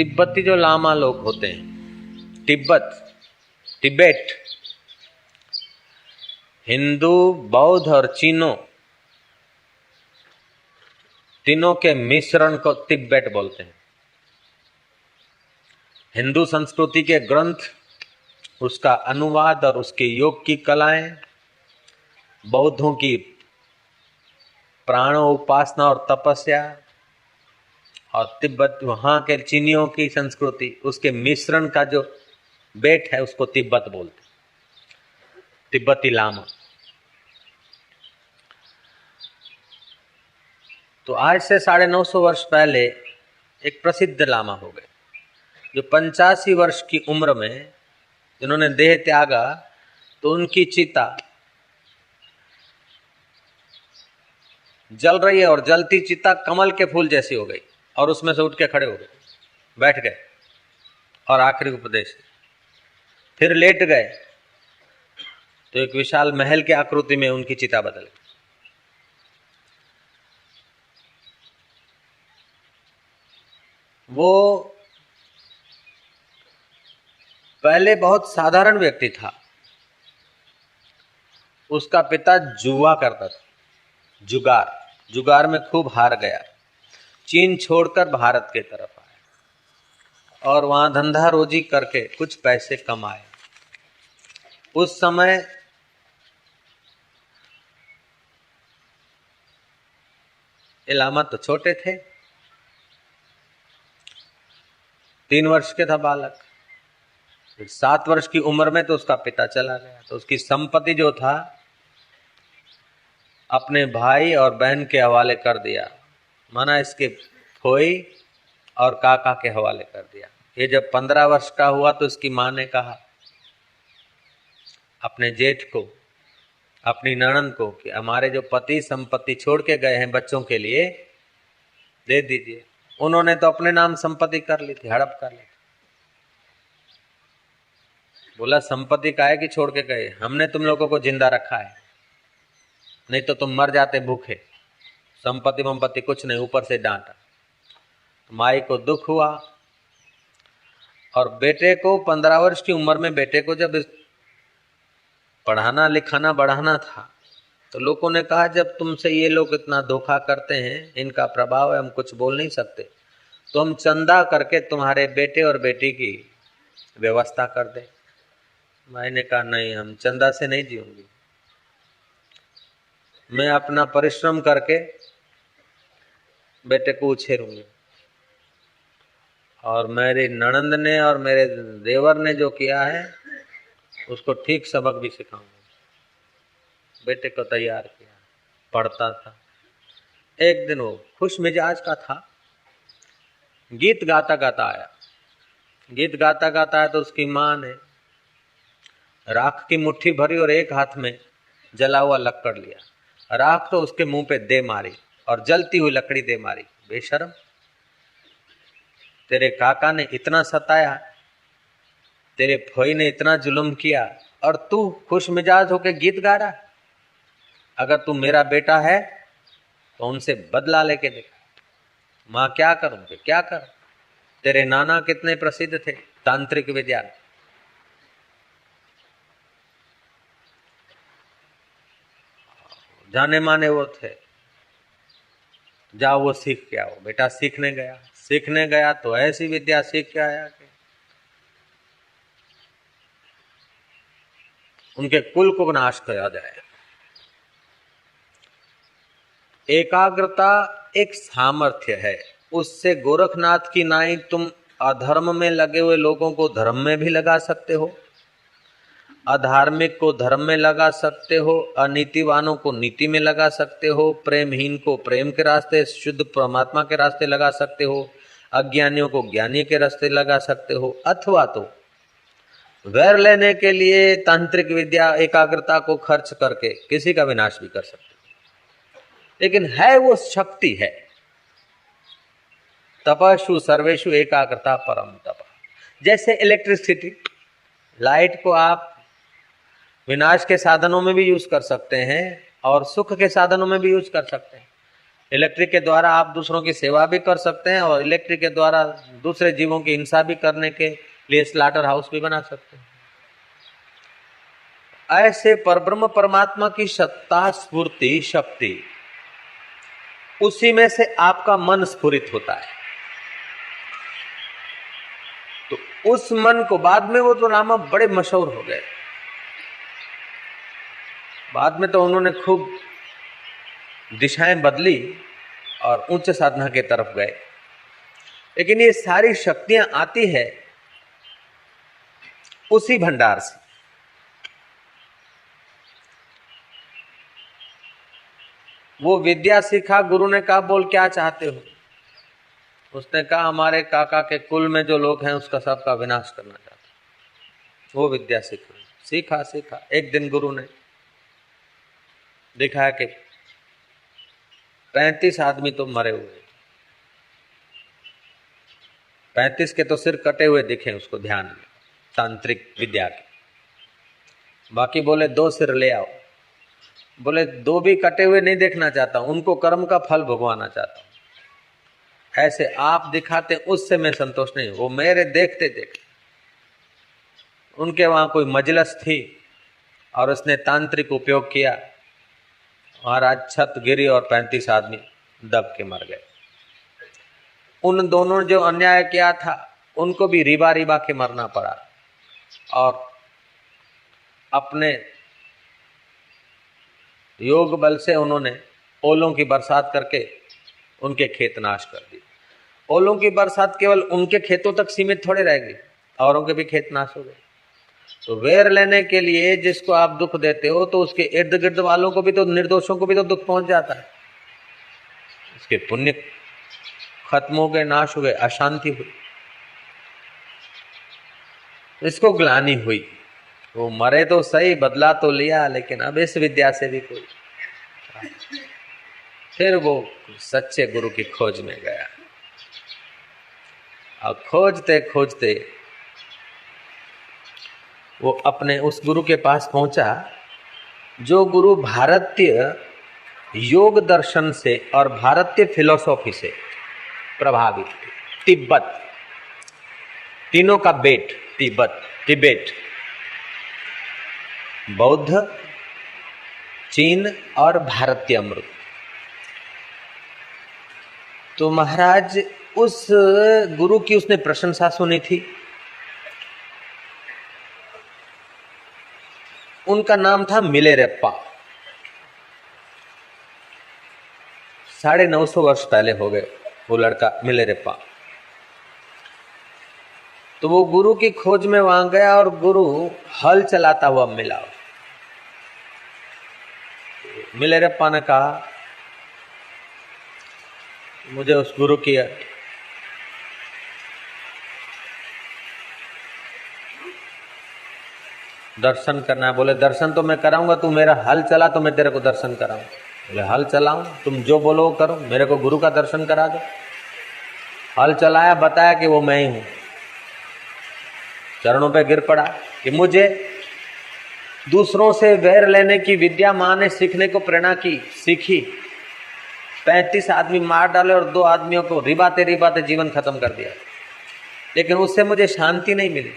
तिब्बती जो लामा लोग होते हैं, तिब्बत, हिंदू, बौद्ध और चीनों, तीनों के मिश्रण को तिब्बत बोलते हैं। हिंदू संस्कृति के ग्रंथ, उसका अनुवाद और उसके योग की कलाएं, बौद्धों की प्राणों उपासना और तपस्या, और तिब्बत वहां के चीनियों की संस्कृति, उसके मिश्रण का जो बेट है उसको तिब्बत बोलते, तिब्बती लामा। तो आज से 950 वर्ष पहले एक प्रसिद्ध लामा हो गए, जो 85 वर्ष की उम्र में जिन्होंने देह त्यागा, तो उनकी चिता जल रही है और जलती चिता कमल के फूल जैसी हो गई, और उसमें से उठ के खड़े हो गए, बैठ गए, और आखिरी उपदेश, फिर लेट गए, तो एक विशाल महल की आकृति में उनकी चिता बदल गई। वो पहले बहुत साधारण व्यक्ति था, उसका पिता जुआ करता था, जुगार में खूब हार गया, चीन छोड़कर भारत की तरफ आया और वहां धंधा रोजी करके कुछ पैसे कमाए। उस समय ये लामा तो छोटे थे, 3 वर्ष के था बालक। 7 वर्ष की उम्र में तो उसका पिता चला गया, तो उसकी संपत्ति जो था अपने भाई और बहन के हवाले कर दिया, माना इसके फोई और काका के हवाले कर दिया। ये जब 15 वर्ष का हुआ तो इसकी मां ने कहा अपने जेठ को, अपनी ननद को, कि हमारे जो पति संपत्ति छोड़ के गए हैं बच्चों के लिए, दे दीजिए। उन्होंने तो अपने नाम संपत्ति कर ली थी, हड़प कर ली थी। बोला संपत्ति काहे की छोड़ के गए, हमने तुम लोगों को जिंदा रखा है, नहीं तो तुम मर जाते भूखे, संपत्ति वंपत्ति कुछ नहीं, ऊपर से डांटा। माई को दुख हुआ, और बेटे को 15 वर्ष की उम्र में बेटे को जब पढ़ाना लिखाना बढ़ाना था, तो लोगों ने कहा जब तुमसे ये लोग इतना धोखा करते हैं, इनका प्रभाव है, हम कुछ बोल नहीं सकते, तो हम चंदा करके तुम्हारे बेटे और बेटी की व्यवस्था कर दें। माई ने कहा नहीं, हम चंदा से नहीं जीऊंगी, मैं अपना परिश्रम करके बेटे को उछेरूंगी, और मेरी ननंद ने और मेरे देवर ने जो किया है उसको ठीक सबक भी सिखाऊंगा। बेटे को तैयार किया, पढ़ता था। एक दिन वो खुश मिजाज का था, गीत गाता गाता आया, गीत गाता गाता आया, तो उसकी माँ ने राख की मुट्ठी भरी और एक हाथ में जला हुआ लक्कड़ लिया, राख तो उसके मुंह पे दे मारी और जलती हुई लकड़ी दे मारी। बेशर्म, तेरे काका ने इतना सताया, तेरे फोई ने इतना जुल्म किया, और तू खुश मिजाज होके गीत गा रहा। अगर तू मेरा बेटा है तो उनसे बदला लेके देखा। माँ क्या करूंगे, क्या कर, तेरे नाना कितने प्रसिद्ध थे तांत्रिक विद्या, जाने माने वो थे, जाओ वो सीख के आओ। बेटा सीखने गया तो ऐसी विद्या सीख के आया कि उनके कुल को नाश किया जाए। एकाग्रता एक सामर्थ्य है, उससे गोरखनाथ की नाई तुम अधर्म में लगे हुए लोगों को धर्म में भी लगा सकते हो, अधार्मिक को धर्म में लगा सकते हो, अनीतिवानों को नीति में लगा सकते हो, प्रेमहीन को प्रेम के रास्ते, शुद्ध परमात्मा के रास्ते लगा सकते हो, अज्ञानियों को ज्ञानी के रास्ते लगा सकते हो, अथवा तो वैर लेने के लिए तांत्रिक विद्या एकाग्रता को खर्च करके किसी का विनाश भी कर सकते हो। लेकिन है वो शक्ति है, तपस्ु सर्वेषु एकाग्रता परम तप। जैसे इलेक्ट्रिसिटी, लाइट को आप विनाश के साधनों में भी यूज कर सकते हैं और सुख के साधनों में भी यूज कर सकते हैं। इलेक्ट्रिक के द्वारा आप दूसरों की सेवा भी कर सकते हैं और इलेक्ट्रिक के द्वारा दूसरे जीवों की हिंसा भी करने के लिए स्लाटर हाउस भी बना सकते हैं। ऐसे परब्रह्म परमात्मा की सत्ता स्फूर्ति शक्ति, उसी में से आपका मन स्फुरित होता है। तो उस मन को बाद में वो तो रामा बड़े मशहूर हो गए, बाद में तो उन्होंने खूब दिशाएं बदली और उच्च साधना के तरफ गए। लेकिन ये सारी शक्तियां आती है उसी भंडार से। वो विद्या सीखा, गुरु ने कहा बोल क्या चाहते हो? उसने कहा हमारे काका के कुल में जो लोग हैं उसका सबका विनाश करना चाहता हूं। वो विद्या सीखा सीखा। एक दिन गुरु ने दिखाया कि 35 आदमी तो मरे हुए, 35 के तो सिर कटे हुए दिखे उसको ध्यान में, तांत्रिक विद्या के। बाकी बोले 2 सिर ले आओ। बोले 2 भी कटे हुए नहीं देखना चाहता, उनको कर्म का फल भुगवाना चाहता हूं। ऐसे आप दिखाते उससे मैं संतोष नहीं, वो मेरे देखते देखते। उनके वहां कोई मजलिस थी और उसने तांत्रिक उपयोग किया, महाराज छत गिरी और 35 आदमी दब के मर गए। उन दोनों ने जो अन्याय किया था उनको भी रिबा रिबा के मरना पड़ा और अपने योग बल से उन्होंने ओलों की बरसात करके उनके खेत नाश कर दिए। ओलों की बरसात केवल उनके खेतों तक सीमित थोड़े रहेगी, औरों के भी खेत नाश हो गए। तो वेर लेने के लिए जिसको आप दुख देते हो तो उसके इर्द गिर्द वालों को भी तो, निर्दोषों को भी तो दुख पहुंच जाता है। उसके पुण्य खत्म हो गए, नाश हो गए, अशांति हुई, इसको ग्लानि हुई। वो मरे तो सही, बदला तो लिया, लेकिन अब इस विद्या से भी कोई। फिर वो सच्चे गुरु की खोज में गया और खोजते खोजते वो अपने उस गुरु के पास पहुंचा जो गुरु भारतीय योग दर्शन से और भारतीय फिलॉसफी से प्रभावित थे। तिब्बत, तीनों का बेट तिबेट, बौद्ध, चीन और भारतीय अमृत। तो महाराज उस गुरु की उसने प्रशंसा सुनी थी। उनका नाम था मिलेरेप्पा। 950 वर्ष पहले हो गए वो लड़का मिलेरेप्पा। तो वो गुरु की खोज में वहां गया और गुरु हल चलाता हुआ मिला। मिलेरेप्पा ने कहा मुझे उस गुरु की दर्शन करना है। बोले दर्शन तो मैं कराऊंगा, तू मेरा हल चला तो मैं तेरे को दर्शन कराऊंगा। बोले हल चलाऊं? तुम जो बोलो वो करो, मेरे को गुरु का दर्शन करा दो। हल चलाया, बताया कि वो मैं ही हूं। चरणों पे गिर पड़ा कि मुझे दूसरों से वैर लेने की विद्या मां ने सीखने को प्रेरणा की, सीखी। 35 आदमी मार डाले और 2 आदमियों को रिबाते जीवन खत्म कर दिया, लेकिन उससे मुझे शांति नहीं मिली।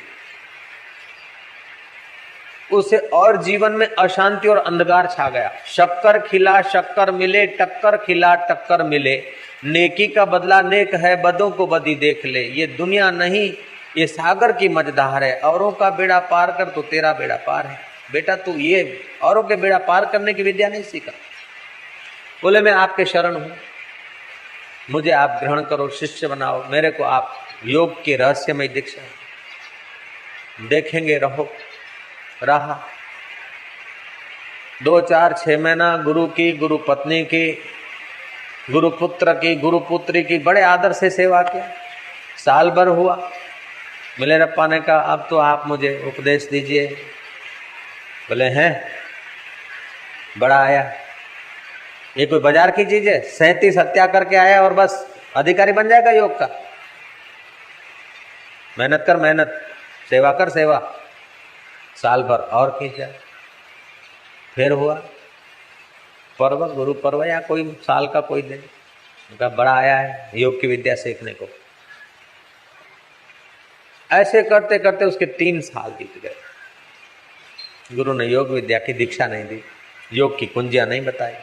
उसे और जीवन में अशांति और अंधकार छा गया। शक्कर खिला शक्कर मिले, टक्कर खिला टक्कर मिले, नेकी का बदला नेक है, बदों को बदी देख ले। ये दुनिया नहीं, ये सागर की मझधार है। औरों का बेड़ा पार कर तो तेरा बेड़ा पार है। बेटा तू ये औरों के बेड़ा पार करने की विद्या नहीं सीखा। बोले मैं आपके शरण हूं, मुझे आप ग्रहण करो, शिष्य बनाओ, मेरे को आप योग की रहस्यमय दीक्षा देखेंगे। रहा 2, 4, 6 महीना गुरु की, गुरु पत्नी की, गुरु पुत्र की, गुरु पुत्री की बड़े आदर से सेवा किया। साल भर हुआ। मिलेरप्पा ने कहा अब तो आप मुझे उपदेश दीजिए। बोले हैं बड़ा आया, ये कोई बाजार की चीज है? 37 हत्या करके आया और बस अधिकारी बन जाएगा योग का? मेहनत कर मेहनत, सेवा कर सेवा। साल भर और खींचा। फिर हुआ पर्व, गुरु पर्व या कोई साल का कोई दिन। उनका बड़ा आया है योग की विद्या सीखने को। ऐसे करते करते उसके 3 साल बीत गए। गुरु ने योग विद्या की दीक्षा नहीं दी, योग की कुंजियां नहीं बताई।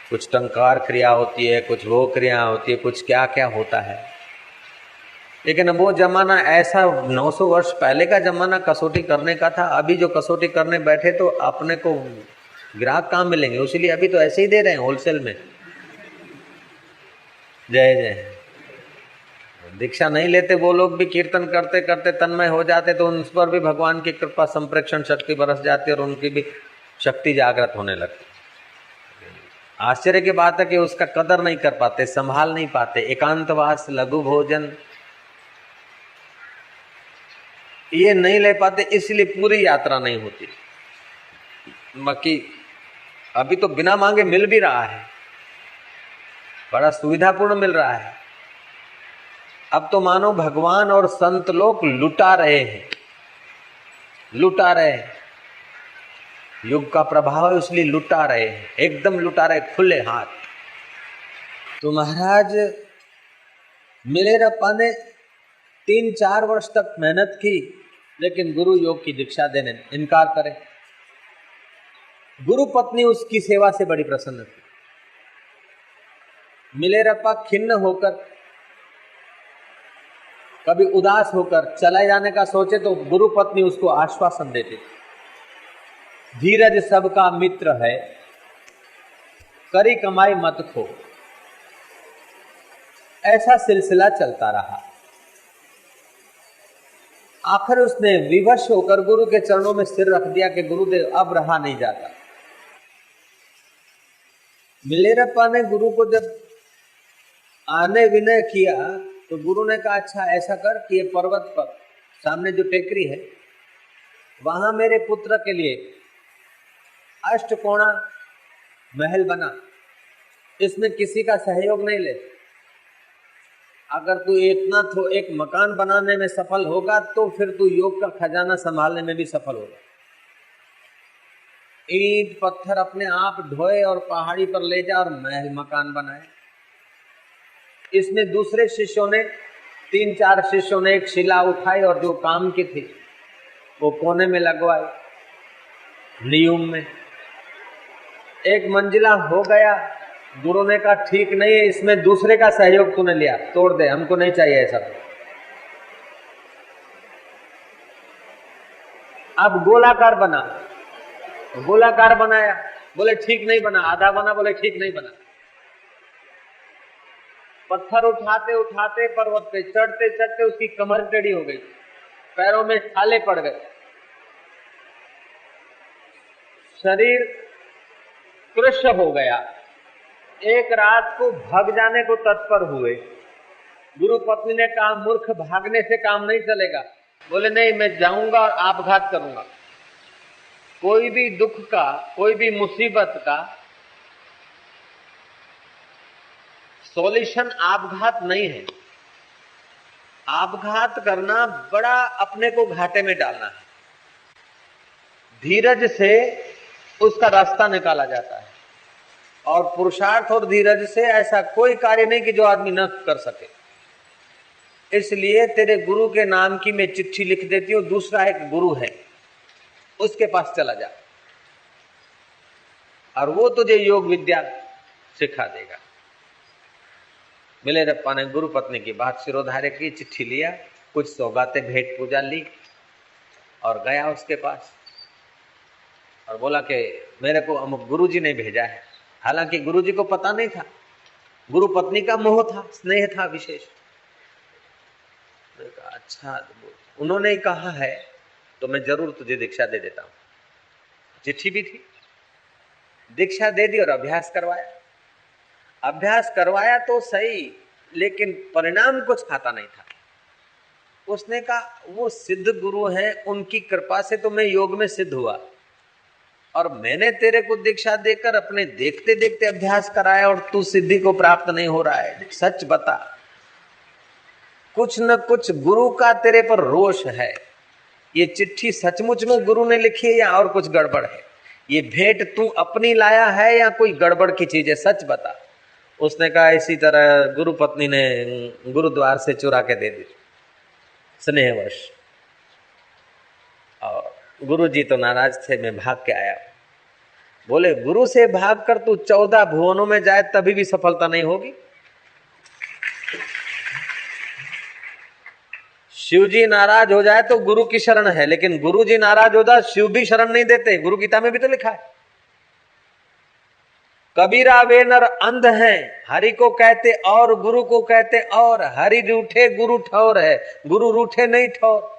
कुछ टंकार क्रिया होती है, कुछ वो क्रिया होती है, कुछ क्या क्या होता है। लेकिन वो जमाना ऐसा 900 वर्ष पहले का जमाना कसौटी करने का था। अभी जो कसौटी करने बैठे तो अपने को ग्राहक कहाँ मिलेंगे, इसीलिए अभी तो ऐसे ही दे रहे हैं होलसेल में। जय जय। दीक्षा नहीं लेते वो लोग भी कीर्तन करते करते तन्मय हो जाते, तो उन पर भी भगवान की कृपा संप्रेक्षण शक्ति बरस जाती और उनकी भी शक्ति जागृत होने लगती। आश्चर्य की बात है कि उसका कदर नहीं कर पाते, संभाल नहीं पाते। एकांतवास, लघु भोजन ये नहीं ले पाते, इसलिए पूरी यात्रा नहीं होती। बाकी अभी तो बिना मांगे मिल भी रहा है, बड़ा सुविधापूर्ण मिल रहा है। अब तो मानो भगवान और संत लोग लुटा रहे हैं, लुटा रहे हैं। युग का प्रभाव है इसलिए लुटा रहे हैं, एकदम लुटा रहे, खुले हाथ। तो महाराज मिलेरप्पा ने 3-4 वर्ष तक मेहनत की, लेकिन गुरु योग की दीक्षा देने इनकार करे। गुरु पत्नी उसकी सेवा से बड़ी प्रसन्न थी। मिलेरप्पा खिन्न होकर, कभी उदास होकर चले जाने का सोचे तो गुरु पत्नी उसको आश्वासन देती थी, धीरज सबका मित्र है, करी कमाई मत खो। ऐसा सिलसिला चलता रहा। आखिर उसने विवश होकर गुरु के चरणों में सिर रख दिया कि गुरुदेव अब रहा नहीं जाता। मिलेरप्पा ने गुरु को जब आने विनय किया तो गुरु ने कहा अच्छा ऐसा कर कि ये पर्वत पर सामने जो टेकरी है वहां मेरे पुत्र के लिए अष्टकोणा महल बना, इसमें किसी का सहयोग नहीं ले। अगर तू इतना तो एक मकान बनाने में सफल होगा तो फिर तू योग का खजाना संभालने में भी सफल होगा। ईंट पत्थर अपने आप ढोए और पहाड़ी पर ले जा और महल मकान बनाए। इसमें दूसरे शिष्यों ने 3-4 शिष्यों ने एक शिला उठाई और जो काम की थी वो कोने में लगवाई, न्यूम में। एक मंजिला हो गया। गुरु ने कहा ठीक नहीं है, इसमें दूसरे का सहयोग तूने लिया, तोड़ दे, हमको नहीं चाहिए ऐसा। अब गोलाकार बना, गोलाकार बनाया, बोले ठीक नहीं बना। आधा बना, बोले ठीक नहीं बना। पत्थर उठाते उठाते पर्वत पे चढ़ते चढ़ते उसकी कमर टेढ़ी हो गई, पैरों में छाले पड़ गए, शरीर कृष्ण हो गया। एक रात को भाग जाने को तत्पर हुए। गुरु पत्नी ने कहा मूर्ख, भागने से काम नहीं चलेगा। बोले नहीं, मैं जाऊंगा और आपघात करूंगा। कोई भी दुख का, कोई भी मुसीबत का सॉल्यूशन आपघात नहीं है। आपघात करना बड़ा अपने को घाटे में डालना है। धीरज से उसका रास्ता निकाला जाता है, और पुरुषार्थ और धीरज से ऐसा कोई कार्य नहीं कि जो आदमी न कर सके। इसलिए तेरे गुरु के नाम की मैं चिट्ठी लिख देती हूं, दूसरा एक गुरु है उसके पास चला जा और वो तुझे योग विद्या सिखा देगा। मिलेरप्पा ने गुरु पत्नी की बात सिरोधार्य की, चिट्ठी लिया, कुछ सौगातें भेंट पूजा ली और गया उसके पास और बोला कि मेरे को गुरुजी ने भेजा है। हालांकि गुरुजी को पता नहीं था, गुरु पत्नी का मोह था, स्नेह था विशेष। अच्छा, उन्होंने कहा है तो मैं जरूर तुझे दीक्षा दे देता हूं। चिट्ठी भी थी, दीक्षा दे दी और अभ्यास करवाया। अभ्यास करवाया तो सही, लेकिन परिणाम कुछ खाता नहीं था। उसने कहा वो सिद्ध गुरु हैं, उनकी कृपा से तो मैं योग में सिद्ध हुआ, और मैंने तेरे को दीक्षा देकर अपने देखते देखते अभ्यास कराया और तू सिद्धि को प्राप्त नहीं हो रहा है। सच बता, कुछ न कुछ गुरु का तेरे पर रोष है। ये चिट्ठी सचमुच में गुरु ने लिखी है या और कुछ गड़बड़ है? ये भेंट तू अपनी लाया है या कोई गड़बड़ की चीज है? सच बता। उसने कहा इसी तरह गुरु पत्नी ने गुरुद्वार से चुरा के दे दी स्नेहवश। और गुरु जी तो नाराज थे, मैं भाग के आया। बोले गुरु से भाग कर तू 14 भुवनों में जाए तभी भी सफलता नहीं होगी। शिव जी नाराज हो जाए तो गुरु की शरण है, लेकिन गुरु जी नाराज हो जाए शिव भी शरण नहीं देते। गुरु गीता में भी तो लिखा है, कबीरा वे नर अंध हैं, हरि को कहते और गुरु को कहते और, हरि रूठे गुरु ठौर है, गुरु रूठे नहीं ठौर।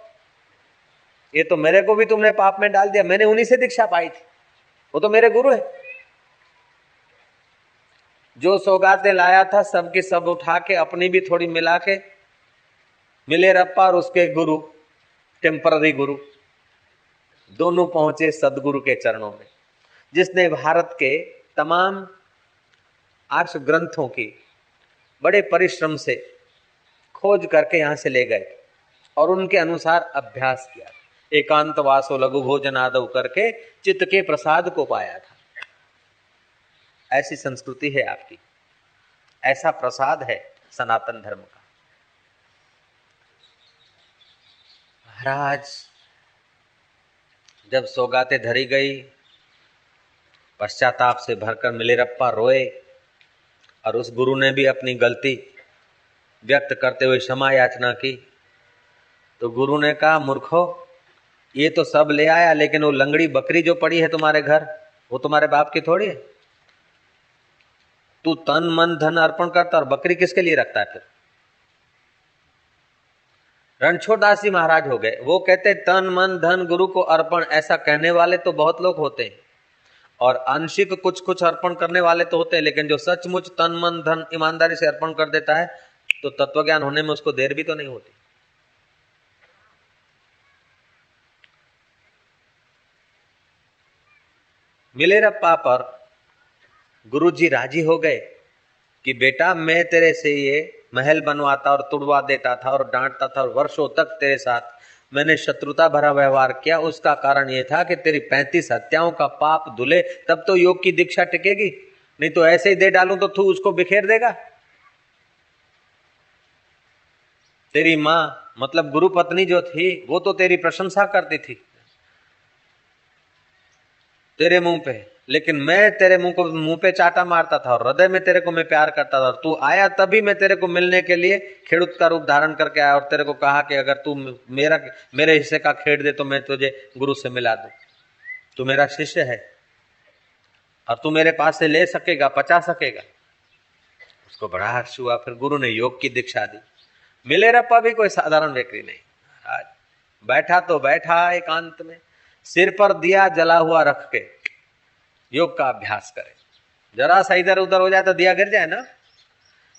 ये तो मेरे को भी तुमने पाप में डाल दिया, मैंने उन्हीं से दीक्षा पाई थी, वो तो मेरे गुरु है। जो सौगातें लाया था सबकी सब उठा के अपनी भी थोड़ी मिला के मिले रप्पा और उसके गुरु टेम्पररी गुरु दोनों पहुंचे सदगुरु के चरणों में, जिसने भारत के तमाम आर्ष ग्रंथों की बड़े परिश्रम से खोज करके यहां से ले गए और उनके अनुसार अभ्यास किया। एकांतवासो लघु भोजन आदव करके चित्त के प्रसाद को पाया था। ऐसी संस्कृति है आपकी, ऐसा प्रसाद है सनातन धर्म का। महाराज जब सौगातें धरी गई, पश्चाताप से भरकर मिलेरप्पा रोए और उस गुरु ने भी अपनी गलती व्यक्त करते हुए क्षमा याचना की। तो गुरु ने कहा मूर्खो, ये तो सब ले आया, लेकिन वो लंगड़ी बकरी जो पड़ी है तुम्हारे घर, वो तुम्हारे बाप की थोड़ी है। तू तन मन धन अर्पण करता और बकरी किसके लिए रखता है? फिर रणछोड़दास जी महाराज हो गए, वो कहते तन मन धन गुरु को अर्पण। ऐसा कहने वाले तो बहुत लोग होते हैं और आंशिक कुछ कुछ अर्पण करने वाले तो होते हैं, लेकिन जो सचमुच तन मन धन ईमानदारी से अर्पण कर देता है तो तत्वज्ञान होने में उसको देर भी तो नहीं होती। मिलेरप्पा पर गुरुजी राजी हो गए कि बेटा मैं तेरे से ये महल बनवाता और तुड़वा देता था और डांटता था और वर्षों तक तेरे साथ मैंने शत्रुता भरा व्यवहार किया। उसका कारण ये था कि तेरी 35 हत्याओं का पाप धुले, तब तो योग की दीक्षा टिकेगी, नहीं तो ऐसे ही दे डालूं तो तू उसको बिखेर देगा। तेरी माँ मतलब गुरु पत्नी जो थी वो तो तेरी प्रशंसा करती थी तेरे मुंह पे, लेकिन मैं तेरे मुंह पे चाटा मारता था और हृदय में तेरे को मैं प्यार करता था। और तू आया तभी मैं तेरे को मिलने के लिए खेड़ूत का रूप धारण करके आया और तेरे को कहा कि अगर तू मेरे हिस्से का खेड़ दे तो मैं तुझे गुरु से मिला दूं। तू मेरा शिष्य है और तू मेरे पास से ले सकेगा, पचा सकेगा। उसको बड़ा हर्ष हुआ। फिर गुरु ने योग की दीक्षा दी। मिलेरप्पा भी कोई साधारण व्यक्ति नहीं। आज बैठा तो बैठा एकांत में, सिर पर दिया जला हुआ रख के योग का अभ्यास करे। जरा सा इधर उधर हो जाए तो दिया गिर जाए ना।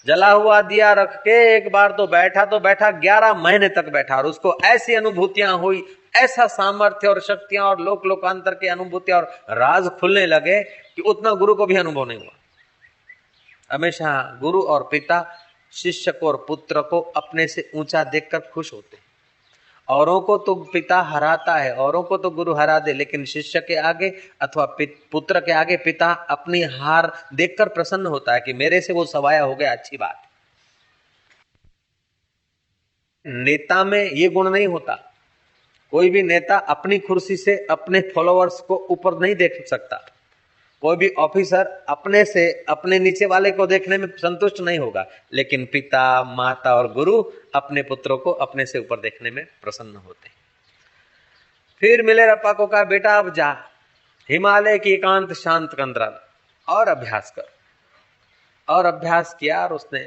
जला हुआ दिया रख के एक बार तो बैठा 11 महीने तक बैठा और उसको ऐसी अनुभूतियां हुई, ऐसा सामर्थ्य और शक्तियां और लोक लोकांतर की अनुभूतियां और राज खुलने लगे कि उतना गुरु को भी अनुभव नहीं हुआ। हमेशा गुरु और पिता शिष्य को और पुत्र को अपने से ऊंचा देखकर खुश होते हैं। औरों को तो पिता हराता है, औरों को तो गुरु हरा दे, लेकिन शिष्य के आगे अथवा पुत्र के आगे पिता अपनी हार देखकर प्रसन्न होता है कि मेरे से वो सवाया हो गया, अच्छी बात। नेता में ये गुण नहीं होता। कोई भी नेता अपनी कुर्सी से अपने फॉलोअर्स को ऊपर नहीं देख सकता। कोई भी ऑफिसर अपने से अपने नीचे वाले को देखने में संतुष्ट नहीं होगा, लेकिन पिता माता और गुरु अपने पुत्रों को अपने से ऊपर देखने में प्रसन्न होते हैं। फिर मिलेरप्पा को कहा बेटा अब जा हिमालय की एकांत शांत कंदरा और अभ्यास कर। और अभ्यास किया और उसने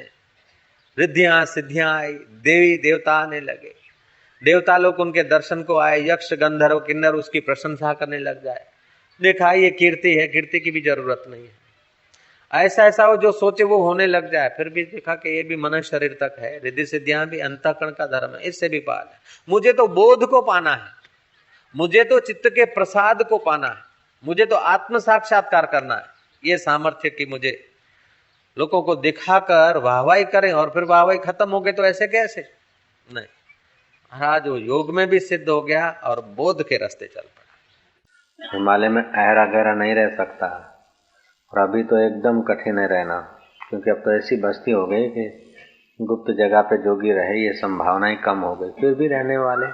रिद्धियां सिद्धियां आई, देवी देवता आने लगे, देवता लोग उनके दर्शन को आए, यक्ष गंधर्व किन्नर उसकी प्रशंसा करने लग जाए। देखा ये कीर्ति है, कीर्ति की भी जरूरत नहीं है। ऐसा हो जो सोचे वो होने लग जाए। फिर भी देखा कि ये भी मन शरीर तक है, रिद्धि सिद्धियां भी अंतःकरण का धर्म है, इससे भी पार है। मुझे तो बोध को पाना है, मुझे तो चित्त के प्रसाद को पाना है, मुझे तो आत्म साक्षात्कार करना है। ये सामर्थ्य की मुझे लोगों को दिखाकर वाहवाही करें और फिर वाहवाही खत्म हो गई तो ऐसे कैसे नहीं। महाराज वो योग में भी सिद्ध हो गया और बोध के रास्ते चल पड़ा। हिमालय में अहरा गहरा नहीं रह सकता और अभी तो एकदम कठिन है रहना, क्योंकि अब तो ऐसी बस्ती हो गई कि गुप्त जगह पे जोगी रहे ये संभावनाएं कम हो गई। फिर भी रहने वाले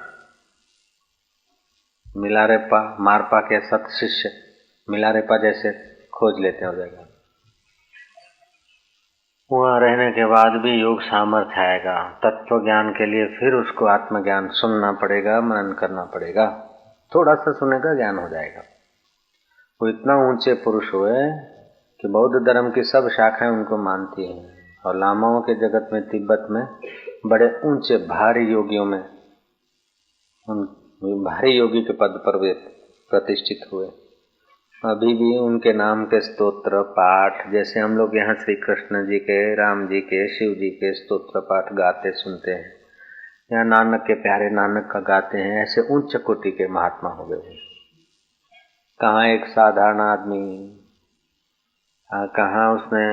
मिलारेपा मारपा के सत शिष्य मिलारेपा जैसे खोज लेते हो जगह। वहाँ रहने के बाद भी योग सामर्थ्य आएगा। तत्व ज्ञान के लिए फिर उसको आत्मज्ञान सुनना पड़ेगा, मनन करना पड़ेगा। थोड़ा सा सुनेगा ज्ञान हो जाएगा। वो इतना ऊंचे पुरुष हुए कि बौद्ध धर्म की सब शाखाएं उनको मानती हैं और लामाओं के जगत में तिब्बत में बड़े ऊंचे भारी योगियों में उन भारी योगी के पद पर वे प्रतिष्ठित हुए। अभी भी उनके नाम के स्तोत्र पाठ, जैसे हम लोग यहाँ श्री कृष्ण जी के, राम जी के, शिव जी के स्तोत्र पाठ गाते सुनते हैं, या नानक के प्यारे नानक का गाते हैं, ऐसे उच्च कोटि के महात्मा हो गए। कहाँ एक साधारण आदमी, कहाँ उसने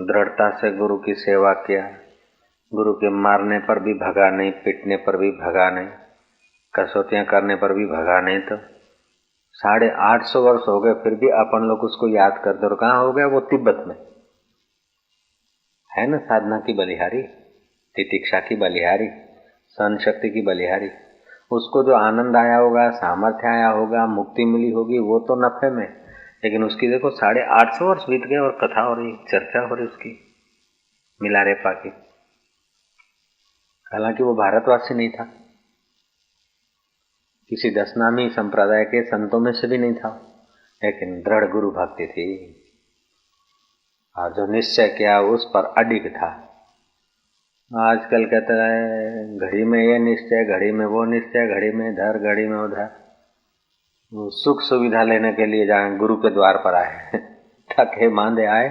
दृढ़ता से गुरु की सेवा किया, गुरु के मारने पर भी भगा नहीं, पीटने पर भी भगा नहीं, कसौटियाँ करने पर भी भगा नहीं। तो 850 वर्ष हो गए फिर भी अपन लोग उसको याद करते। और कहाँ हो गया वो? तिब्बत में है ना, साधना की बलिहारी, तितिक्षा की बलिहारी, सहन शक्ति की बलिहारी। उसको जो आनंद आया होगा, सामर्थ्य आया होगा, मुक्ति मिली होगी, वो तो नफे में। लेकिन उसकी देखो 850 वर्ष बीत गए और कथा हो रही, चर्चा हो रही उसकी मिलारेपा की। हालांकि वो भारतवासी नहीं था, किसी दशनामी संप्रदाय के संतों में से भी नहीं था, लेकिन दृढ़ गुरु भक्ति थी और जो निश्चय किया उस पर अडिग था। आजकल कहता है घड़ी में ये निश्चय, घड़ी में वो निश्चय, घड़ी में इधर, घड़ी में उधर। सुख सुविधा लेने के लिए जहाँ गुरु के द्वार पर आए थके मांदे आए,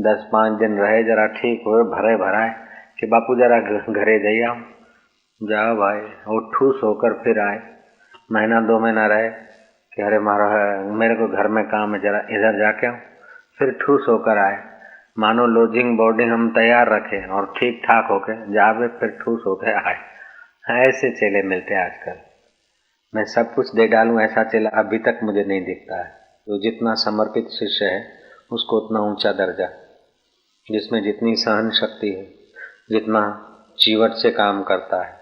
10-5 दिन रहे, जरा ठीक हुए, भरे भराए कि बापू जरा घरे जाइए, जाओ भाई। वो ठूस होकर फिर आए, महीना 2 महीना रहे कि अरे मेरे को घर में काम है, जरा इधर जाके आऊँ। फिर ठूस होकर आए, मानो लॉजिंग बोर्डिंग हम तैयार रखे और ठीक ठाक होके जावे, फिर ठूस होकर आए। ऐसे चेले मिलते आजकल। मैं सब कुछ दे डालूं ऐसा चेला अभी तक मुझे नहीं दिखता है। तो जितना समर्पित शिष्य है उसको उतना ऊंचा दर्जा, जिसमें जितनी सहन शक्ति है, जितना चीवट से काम करता है,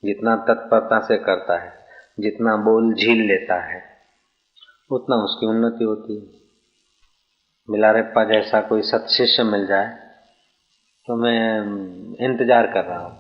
जितना तत्परता से करता है, जितना बोल झील लेता है, उतना उसकी उन्नति होती है। मिलारेप्पा जैसा कोई सत्शिष्य मिल जाए तो मैं इंतजार कर रहा हूँ।